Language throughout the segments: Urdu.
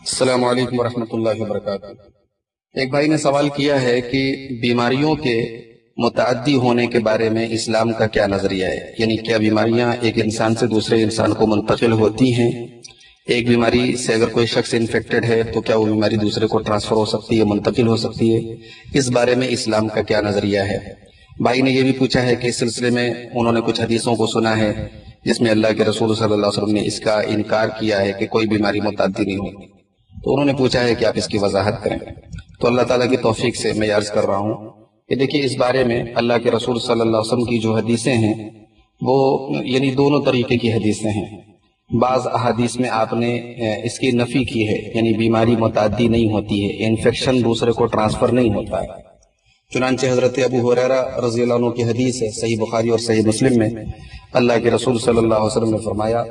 السلام علیکم ورحمۃ اللہ وبرکاتہ۔ ایک بھائی نے سوال کیا ہے کہ بیماریوں کے متعدی ہونے کے بارے میں اسلام کا کیا نظریہ ہے، یعنی کیا بیماریاں ایک انسان سے دوسرے انسان کو منتقل ہوتی ہیں؟ ایک بیماری سے اگر کوئی شخص انفیکٹڈ ہے تو کیا وہ بیماری دوسرے کو ٹرانسفر ہو سکتی ہے، منتقل ہو سکتی ہے؟ اس بارے میں اسلام کا کیا نظریہ ہے؟ بھائی نے یہ بھی پوچھا ہے کہ اس سلسلے میں انہوں نے کچھ حدیثوں کو سنا ہے جس میں اللہ کے رسول صلی اللہ علیہ وسلم نے اس کا انکار کیا ہے کہ کوئی بیماری متعدی نہیں ہوتی، تو انہوں نے پوچھا ہے کہ آپ اس کی وضاحت کریں۔ تو اللہ تعالیٰ کی توفیق سے میں عرض کر رہا ہوں کہ دیکھیے، اس بارے میں اللہ کے رسول صلی اللہ علیہ وسلم کی جو حدیثیں ہیں وہ یعنی دونوں طریقے کی حدیثیں ہیں۔ بعض احادیث میں آپ نے اس کی نفی کی ہے، یعنی بیماری متعدی نہیں ہوتی ہے، انفیکشن دوسرے کو ٹرانسفر نہیں ہوتا ہے۔ چنانچہ حضرت ابو ہریرہ رضی اللہ عنہ کی حدیث ہے، صحیح بخاری اور صحیح مسلم میں اللہ کے رسول صلی اللہ علیہ وسلم نے فرمایا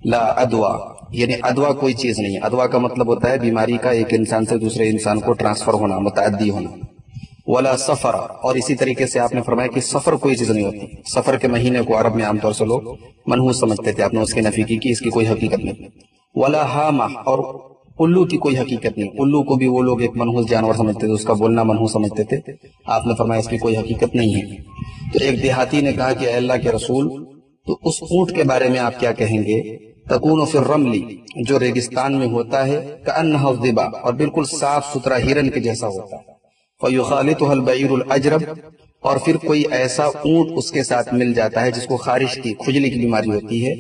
لا ادوا، یعنی ادوا کوئی چیز نہیں ہے۔ ادوا کا مطلب ہوتا ہے بیماری کا ایک انسان سے دوسرے انسان کو ٹرانسفر ہونا، متعدی ہونا۔ ولا سفر، اور اسی طریقے سے آپ نے فرمایا کہ سفر کوئی چیز نہیں ہوتی۔ سفر کے مہینے کو عرب میں عام طور سے لوگ منحوس سمجھتے تھے، آپ نے اس کی نفی کی کہ اس کی کوئی حقیقت نہیں۔ ولا حامہ، اور الو کی کوئی حقیقت نہیں۔ الو کو بھی وہ لوگ ایک منحوس جانور سمجھتے تھے، اس کا بولنا منحوس سمجھتے تھے، آپ نے فرمایا اس کی کوئی حقیقت نہیں ہے۔ تو ایک دیہاتی نے کہا کہ اے اللہ کے رسول، تو اس اونٹ کے بارے میں آپ کیا کہیں گے؟ تکون فی الرمل، جو ریگستان میں ہوتا ہے، کأنہ الذبا، اور بالکل صاف ستھرا ہرن کے جیسا ہوتا ہے۔ فیخالطها البعیر الاجرب، اور پھر کوئی ایسا اونٹ اس کے ساتھ مل جاتا ہے جس کو خارش کی، کھجلی کی بیماری ہوتی ہے۔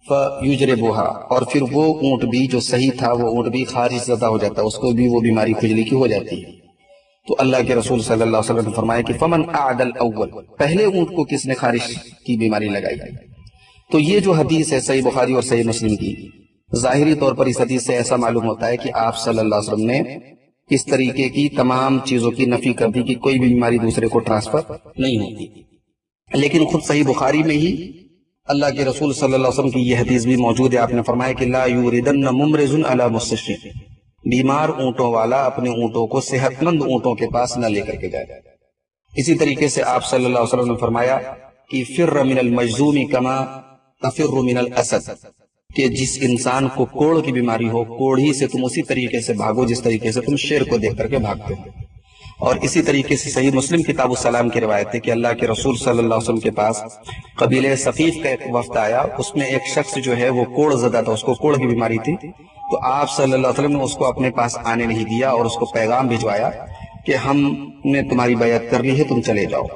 فیجربها، اور پھر وہ اونٹ بھی جو صحیح تھا وہ اونٹ بھی خارش زدہ ہو جاتا ہے، اس کو بھی وہ بیماری کھجلی کی ہو جاتی ہے۔ تو اللہ کے رسول صلی اللہ علیہ وسلم نے فرمایا کہ فمن اعد الاول، پہلے اونٹ کو کس نے خارش کی بیماری لگائی؟ تو یہ جو حدیث ہے صحیح بخاری اور صحیح مسلم کی، ظاہری طور پر اس حدیث سے ایسا معلوم ہوتا ہے کہ آپ صلی اللہ علیہ وسلم نے اس طریقے کی تمام چیزوں کی نفی کر دی کہ کوئی بھی بیماری دوسرے کو ٹرانسفر نہیں ہوتی۔ لیکن خود صحیح بخاری میں ہی اللہ کے رسول صلی اللہ علیہ وسلم کی یہ حدیث بھی موجود ہے، آپ نے فرمایا کہ لا یوردن ممرض علی مستشفی، بیمار اونٹوں والا اپنے اونٹوں کو صحت مند اونٹوں کے پاس نہ لے کر کے جائے۔ اسی طریقے سے آپ صلی اللہ علیہ وسلم نے فرمایا کہ فر من المجذوم کما تفر من الاسد، کہ جس انسان کو کوڑ کی بیماری ہو، کوڑھی سے تم اسی طریقے سے بھاگو جس طریقے سے تم شیر کو دیکھ کر کے بھاگتے ہو۔ اور اسی طریقے سے صحیح مسلم کتاب السلام کی روایت ہے کہ اللہ کے رسول صلی اللہ علیہ وسلم کے پاس قبیلہ ثقیف کا ایک وفد آیا، اس میں ایک شخص جو ہے وہ کوڑ زدہ تھا، اس کو کوڑ کی بیماری تھی۔ تو آپ صلی اللہ علیہ وسلم نے اس کو اپنے پاس آنے نہیں دیا اور اس کو پیغام بھجوایا کہ ہم نے تمہاری بیعت کر لی ہے، تم چلے جاؤ۔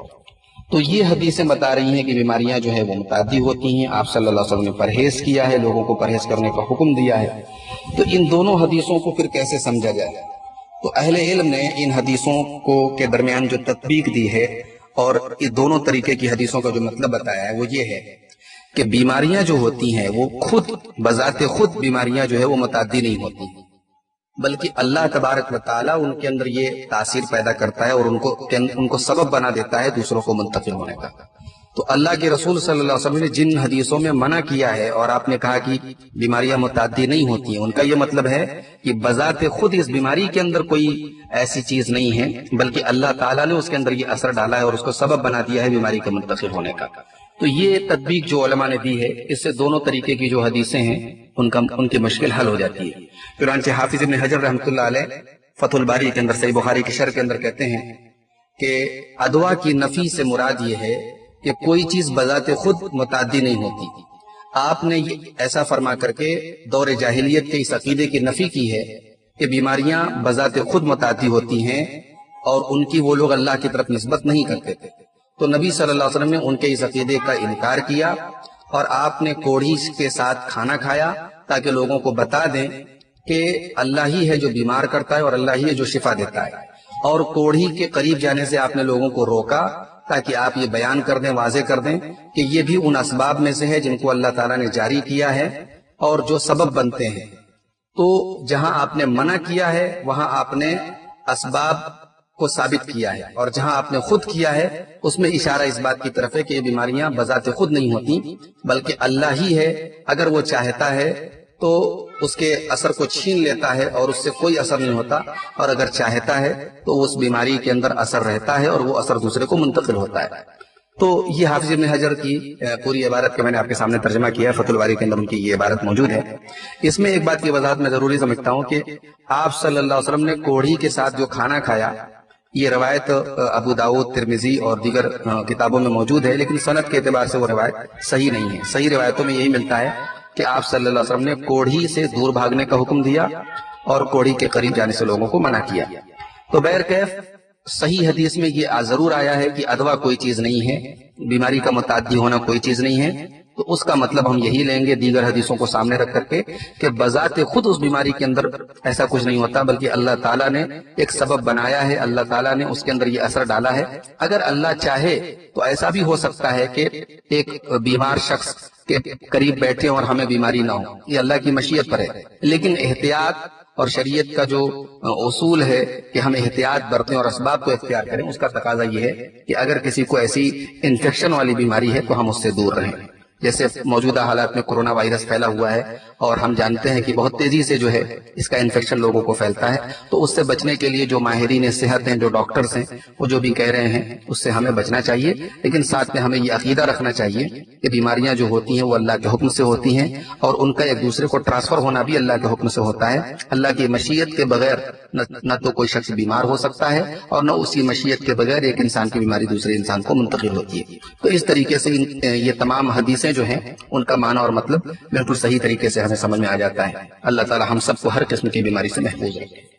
تو یہ حدیثیں بتا رہی ہیں کہ بیماریاں جو ہے وہ متعدی ہوتی ہیں۔ آپ صلی اللہ علیہ وسلم نے پرہیز کیا ہے، لوگوں کو پرہیز کرنے کا حکم دیا ہے۔ تو ان دونوں حدیثوں کو پھر کیسے سمجھا جائے؟ تو اہل علم نے ان حدیثوں کو کے درمیان جو تطبیق دی ہے اور ان دونوں طریقے کی حدیثوں کا جو مطلب بتایا ہے وہ یہ ہے کہ بیماریاں جو ہوتی ہیں وہ خود بذات خود بیماریاں جو ہے وہ متعدی نہیں ہوتی، بلکہ اللہ تبارک و تعالیٰ ان کے اندر یہ تاثیر پیدا کرتا ہے اور ان کو سبب بنا دیتا ہے دوسروں کو منتقل ہونے کا۔ تو اللہ کے رسول صلی اللہ علیہ وسلم نے جن حدیثوں میں منع کیا ہے اور آپ نے کہا کہ بیماریاں متعدی نہیں ہوتی ہیں، ان کا یہ مطلب ہے کہ بذات خود اس بیماری کے اندر کوئی ایسی چیز نہیں ہے، بلکہ اللہ تعالیٰ نے اس کے اندر یہ اثر ڈالا ہے اور اس کو سبب بنا دیا ہے بیماری کے منتقل ہونے کا۔ تو یہ تطبیق جو علماء نے دی ہے، اس سے دونوں طریقے کی جو حدیثیں ہیں ان کی مشکل حل ہو جاتی ہے۔ چنانچہ حافظ ابن حجر رحمۃ اللہ علیہ فتح الباری کے اندر صحیح بخاری کی شرح کے اندر کہتے ہیں کہ ادوا کی نفی سے مراد یہ ہے کہ کوئی چیز بذات خود متعدی نہیں ہوتی۔ آپ نے ایسا فرما کر کے دور جاہلیت کے اس عقیدے کی نفی کی ہے کہ بیماریاں بذات خود متعدی ہوتی ہیں اور ان کی وہ لوگ اللہ کی طرف نسبت نہیں کرتے تھے۔ تو نبی صلی اللہ علیہ وسلم نے ان کے اس عقیدے کا انکار کیا اور آپ نے کوڑھی کے ساتھ کھانا کھایا تاکہ لوگوں کو بتا دیں کہ اللہ ہی ہے جو بیمار کرتا ہے اور اللہ ہی ہے جو شفا دیتا ہے۔ اور کوڑھی کے قریب جانے سے آپ نے لوگوں کو روکا تاکہ آپ یہ بیان کر دیں، واضح کر دیں کہ یہ بھی ان اسباب میں سے ہے جن کو اللہ تعالیٰ نے جاری کیا ہے اور جو سبب بنتے ہیں۔ تو جہاں آپ نے منع کیا ہے وہاں آپ نے اسباب کو ثابت کیا ہے، اور جہاں آپ نے خود کیا ہے اس میں اشارہ اس بات کی طرف ہے کہ یہ بیماریاں بذات خود نہیں ہوتی، بلکہ اللہ ہی ہے، اگر وہ چاہتا ہے تو اس کے اثر کو چھین لیتا ہے اور اس سے کوئی اثر نہیں ہوتا، اور اگر چاہتا ہے تو اس بیماری کے اندر اثر رہتا ہے اور وہ اثر دوسرے کو منتقل ہوتا ہے۔ تو یہ حافظ ابن حجر کی پوری عبارت کے میں نے آپ کے سامنے ترجمہ کیا ہے، فتح الباری کے اندر ان کی یہ عبارت موجود ہے۔ اس میں ایک بات کی وضاحت میں ضروری سمجھتا ہوں کہ آپ صلی اللہ علیہ وسلم نے کوڑھی کے ساتھ جو کھانا کھایا، یہ روایت ابو داؤد، ترمذی اور دیگر کتابوں میں موجود ہے، لیکن سند کے اعتبار سے وہ روایت صحیح نہیں ہے۔ صحیح روایتوں میں یہی ملتا ہے کہ آپ صلی اللہ علیہ وسلم نے کوڑھی سے دور بھاگنے کا حکم دیا اور کوڑھی کے قریب جانے سے لوگوں کو منع کیا۔ تو بہرکیف صحیح حدیث میں یہ ضرور آیا ہے کہ ادوا کوئی چیز نہیں ہے، بیماری کا متعدی ہونا کوئی چیز نہیں ہے، تو اس کا مطلب ہم یہی لیں گے دیگر حدیثوں کو سامنے رکھ کر کے کہ بذات خود اس بیماری کے اندر ایسا کچھ نہیں ہوتا، بلکہ اللہ تعالیٰ نے ایک سبب بنایا ہے، اللہ تعالیٰ نے اس کے اندر یہ اثر ڈالا ہے۔ اگر اللہ چاہے تو ایسا بھی ہو سکتا ہے کہ ایک بیمار شخص کے قریب بیٹھے اور ہمیں بیماری نہ ہو، یہ اللہ کی مشیت پر ہے، لیکن احتیاط اور شریعت کا جو اصول ہے کہ ہم احتیاط برتیں اور اسباب کو اختیار کریں، اس کا تقاضا یہ ہے کہ اگر کسی کو ایسی انفیکشن والی بیماری ہے تو ہم اس سے دور رہیں۔ جیسے موجودہ حالات میں کرونا وائرس پھیلا ہوا ہے اور ہم جانتے ہیں کہ بہت تیزی سے جو ہے اس کا انفیکشن لوگوں کو پھیلتا ہے، تو اس سے بچنے کے لیے جو ماہرین صحت ہیں، جو ڈاکٹرز ہیں، وہ جو بھی کہہ رہے ہیں اس سے ہمیں بچنا چاہیے، لیکن ساتھ میں ہمیں یہ عقیدہ رکھنا چاہیے کہ بیماریاں جو ہوتی ہیں وہ اللہ کے حکم سے ہوتی ہیں اور ان کا ایک دوسرے کو ٹرانسفر ہونا بھی اللہ کے حکم سے ہوتا ہے۔ اللہ کی مشیت کے بغیر نہ تو کوئی شخص بیمار ہو سکتا ہے اور نہ اسی مشیت کے بغیر ایک انسان کی بیماری دوسرے انسان کو منتقل ہوتی ہے۔ تو اس طریقے سے یہ تمام حدیثیں جو ہیں ان کا معنی اور مطلب بالکل صحیح طریقے سے ہمیں سمجھ میں آ جاتا ہے۔ اللہ تعالی ہم سب کو ہر قسم کی بیماری سے محفوظ رکھے۔